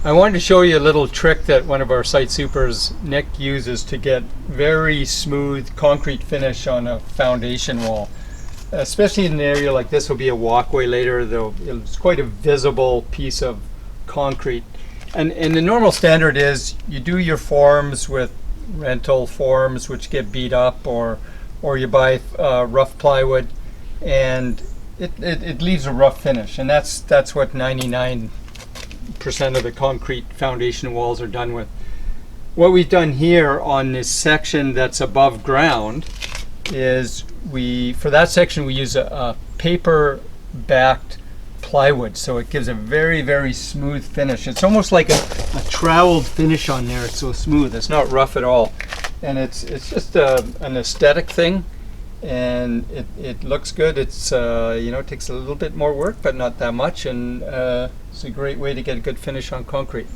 I wanted to show you a little trick that one of our site supers, Nick, uses to get very smooth concrete finish on a foundation wall. Especially in an area like this will be a walkway later, though it's quite a visible piece of concrete. And the normal standard is you do your forms with rental forms which get beat up, or you buy rough plywood, and it leaves a rough finish, and that's what 99% of the concrete foundation walls are done with. What we've done here on this section that's above ground is for that section we use a paper backed plywood, so it gives a very, very smooth finish. It's almost like a troweled finish on there. It's so smooth, it's not rough at all, and it's just an aesthetic thing, and it looks good. It's it takes a little bit more work, but not that much, and it's a great way to get a good finish on concrete.